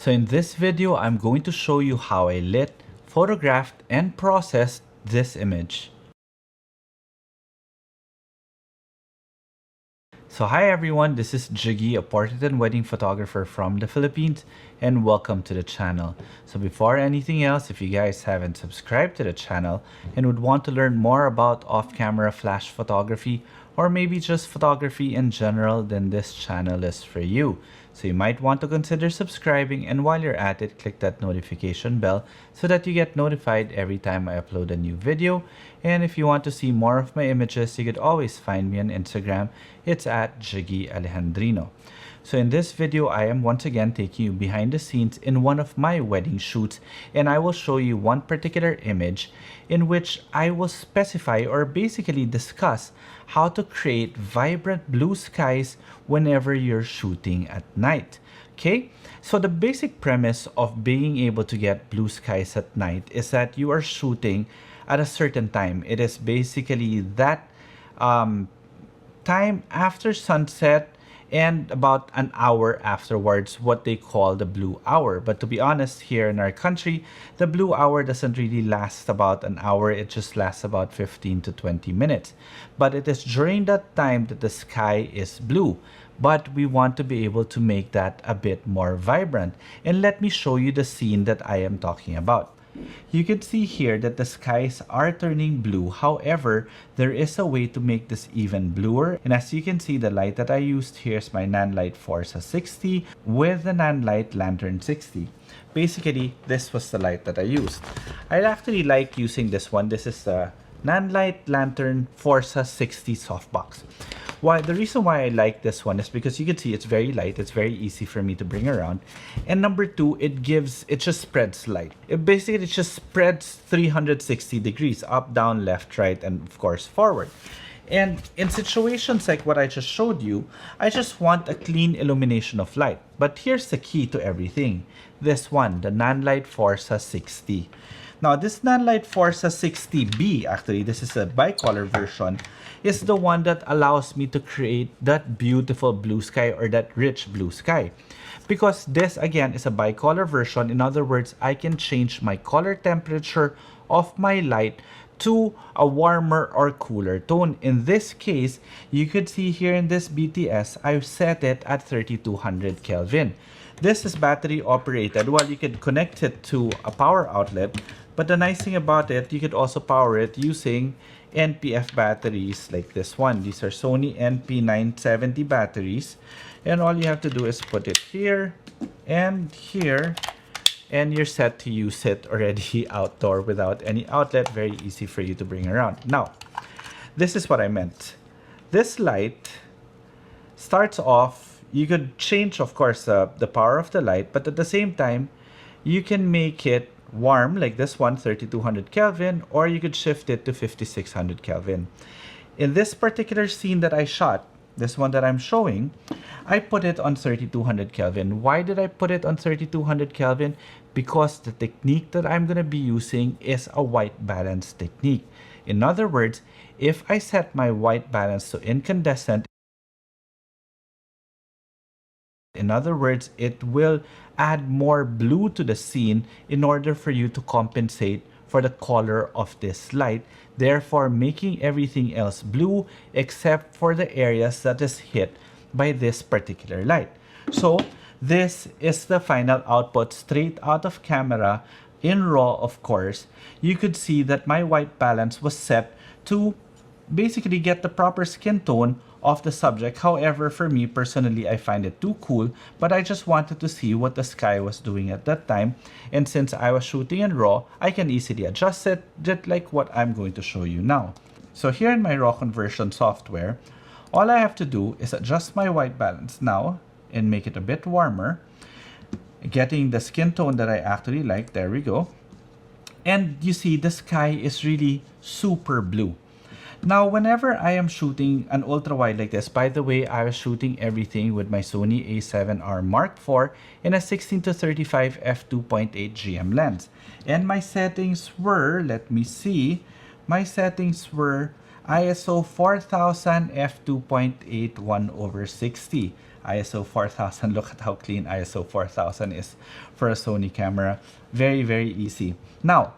So in this video, I'm going to show you how I lit, photographed, and processed this image. So hi everyone, this is Jiggie, a portrait and wedding photographer from the Philippines, and welcome to the channel. So before anything else, if you guys haven't subscribed to the channel and would want to learn more about off-camera flash photography, or maybe just photography in general, then this channel is for you. So you might want to consider subscribing, and while you're at it, click that notification bell so that you get notified every time I upload a new video. And if you want to see more of my images, you could always find me on Instagram. It's at Jiggie Alejandrino. So in this video, I am once again taking you behind the scenes in one of my wedding shoots, and I will show you one particular image in which I will specify or basically discuss how to create vibrant blue skies whenever you're shooting at night. Okay, so the basic premise of being able to get blue skies at night is that you are shooting at a certain time. It is basically that time after sunset and about an hour afterwards, what they call the blue hour. But to be honest, here in our country, the blue hour doesn't really last about an hour. It just lasts about 15 to 20 minutes. But it is during that time that the sky is blue. But we want to be able to make that a bit more vibrant. And let me show you the scene that I am talking about. You can see here that the skies are turning blue. However, there is a way to make this even bluer. And as you can see, the light that I used here is my Nanlite Forza 60 with the Nanlite Lantern 60. Basically, this was the light that I used. I actually like using this one. This is the Nanlite Lantern Forza 60 softbox. The reason why I like this one is because you can see it's very light. It's very easy for me to bring around. And number two, it just spreads light. It basically just spreads 360 degrees, up, down, left, right, and of course forward. And in situations like what I just showed you, I just want a clean illumination of light. But here's the key to everything. This one, the Nanlite Forza 60. Now, this Nanlite Forza 60B, actually, this is a bicolor version, is the one that allows me to create that beautiful blue sky or that rich blue sky. Because this, again, is a bicolor version. In other words, I can change my color temperature of my light to a warmer or cooler tone. In this case, you could see here in this BTS, I've set it at 3200 Kelvin. This is battery operated. Well, you could connect it to a power outlet, but the nice thing about it, you could also power it using NPF batteries like this one. These are Sony NP970 batteries. And all you have to do is put it here and here, and you're set to use it already outdoor without any outlet. Very easy for you to bring around. Now, this is what I meant. This light starts off, you could change, of course, the power of the light, but at the same time, you can make it warm like this one, 3200 Kelvin, or you could shift it to 5600 Kelvin. In this particular scene that I shot, this one that I'm showing, I put it on 3200 Kelvin. Why did I put it on 3200 Kelvin? Because the technique that I'm going to be using is a white balance technique. In other words, if I set my white balance to incandescent, in other words, it will add more blue to the scene in order for you to compensate for the color of this light, therefore making everything else blue except for the areas that is hit by this particular light. So this is the final output straight out of camera in RAW, of course. You could see that my white balance was set to basically get the proper skin tone of the subject. However, for me personally, I find it too cool, but I just wanted to see what the sky was doing at that time. And since I was shooting in RAW, I can easily adjust it, just like what I'm going to show you now. So here in my RAW conversion software, all I have to do is adjust my white balance now and make it a bit warmer, getting the skin tone that I actually like. There we go. And you see the sky is really super blue. Now, whenever I am shooting an ultra wide like this, by the way, I was shooting everything with my Sony a7R Mark IV in a 16 to 35 f2.8 GM lens. And my settings were, let me see, my settings were ISO 4000 f2.8 1/60. ISO 4000. Look at how clean ISO 4000 is for a Sony camera. Very, very easy. Now,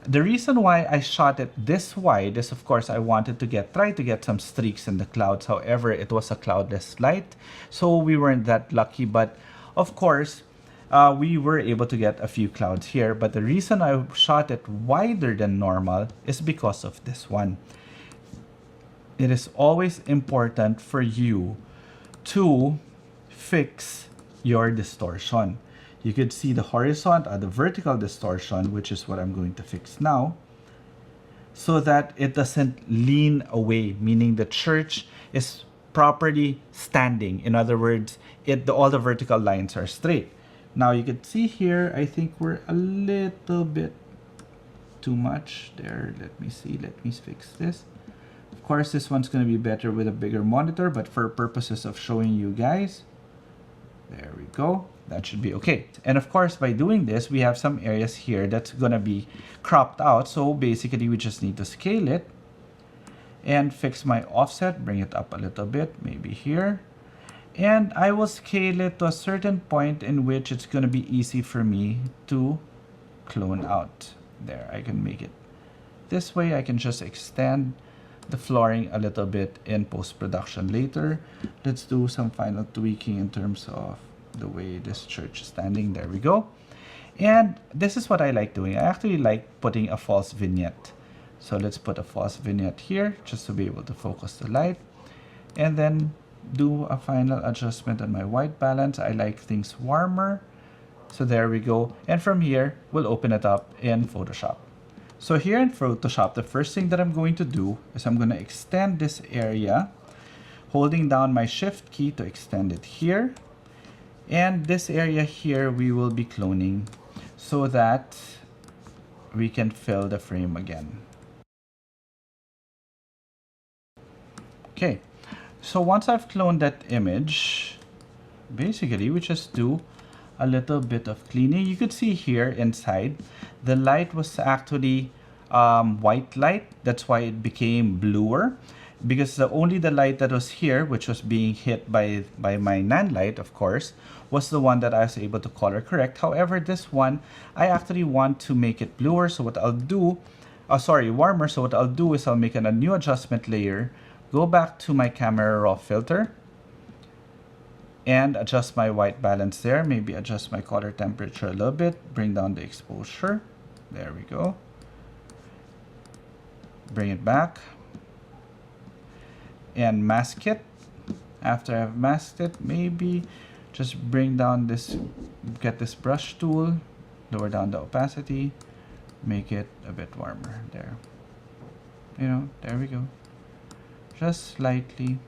the reason why I shot it this wide is, of course, I wanted to try to get some streaks in the clouds. However, it was a cloudless light, so we weren't that lucky. But of course, we were able to get a few clouds here. But the reason I shot it wider than normal is because of this one. It is always important for you to fix your distortion. You could see the horizontal, the vertical distortion, which is what I'm going to fix now, so that it doesn't lean away, meaning the church is properly standing. In other words, all the vertical lines are straight. Now you can see here, I think we're a little bit too much there. Let me see, let me fix this. Of course, this one's going to be better with a bigger monitor, but for purposes of showing you guys, there we go. That should be okay. And of course, by doing this, we have some areas here that's going to be cropped out. So basically, we just need to scale it and fix my offset, bring it up a little bit, maybe here. And I will scale it to a certain point in which it's going to be easy for me to clone out. There, I can make it this way. I can just extend the flooring a little bit in post-production later. Let's do some final tweaking in terms of the way this church is standing. There we go. And this is what I like doing. I actually like putting a false vignette. So let's put a false vignette here just to be able to focus the light. And then do a final adjustment on my white balance. I like things warmer. So there we go. And from here, we'll open it up in Photoshop. So here in Photoshop, the first thing that I'm going to do is I'm going to extend this area, holding down my Shift key to extend it here. And this area here, we will be cloning so that we can fill the frame again. Okay, so once I've cloned that image, basically we just do a little bit of cleaning. You could see here inside, the light was actually white light. That's why it became bluer, because only the light that was here, which was being hit by my NAND light, of course, was the one that I was able to color correct. However, this one, I actually want to make it bluer. So what I'll do, warmer. So what I'll do is I'll make a new adjustment layer, go back to my camera raw filter, and adjust my white balance there. Maybe adjust my color temperature a little bit, bring down the exposure. There we go. Bring it back and mask it. After I've masked it, maybe just bring down this, get this brush tool, lower down the opacity, make it a bit warmer there. You know, there we go. Just slightly.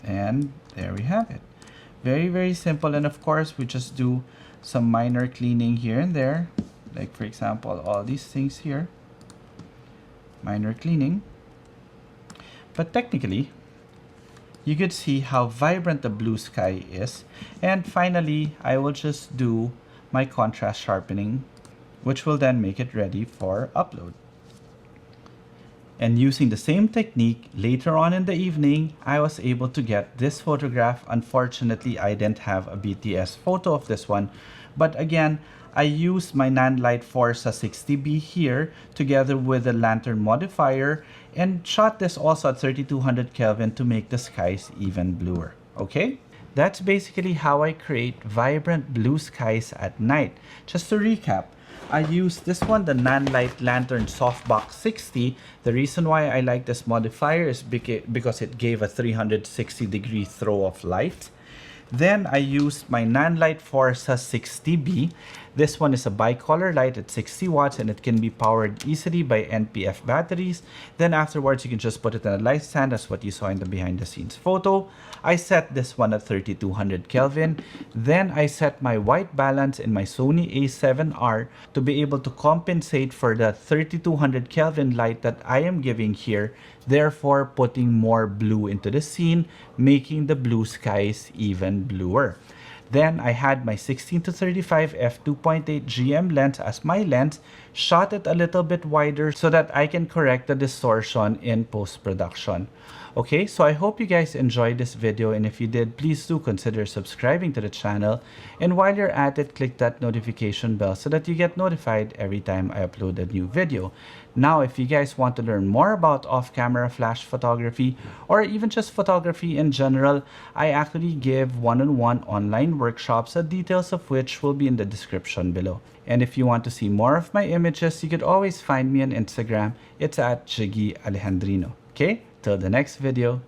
And there we have it. Very, very simple. And of course, we just do some minor cleaning here and there. Like for example, all these things here. Minor cleaning. But technically, you could see how vibrant the blue sky is. And finally, I will just do my contrast sharpening, which will then make it ready for upload. And using the same technique, later on in the evening, I was able to get this photograph. Unfortunately, I didn't have a BTS photo of this one. But again, I used my Nandlite Forza 60B here together with the lantern modifier and shot this also at 3200 Kelvin to make the skies even bluer. Okay? That's basically how I create vibrant blue skies at night. Just to recap, I used this one, the Nandlite Lantern Softbox 60. The reason why I like this modifier is because it gave a 360-degree throw of light. Then I used my Nandlite Forza 60B. This one is a bicolor light at 60 watts and it can be powered easily by NPF batteries. Then afterwards, you can just put it in a light stand as what you saw in the behind the scenes photo. I set this one at 3200 Kelvin. Then I set my white balance in my Sony a7R to be able to compensate for the 3200 Kelvin light that I am giving here, therefore putting more blue into the scene, making the blue skies even bluer. Then I had my 16 to 35 f2.8 GM lens as my lens, shot it a little bit wider so that I can correct the distortion in post-production. Okay, so I hope you guys enjoyed this video, and if you did, please do consider subscribing to the channel, and while you're at it, click that notification bell so that you get notified every time I upload a new video. Now, if you guys want to learn more about off-camera flash photography or even just photography in general, I actually give one-on-one online workshops, the details of which will be in the description below. And if you want to see more of my images, you could always find me on Instagram. It's at Jiggie Alejandrino. Okay? Till the next video.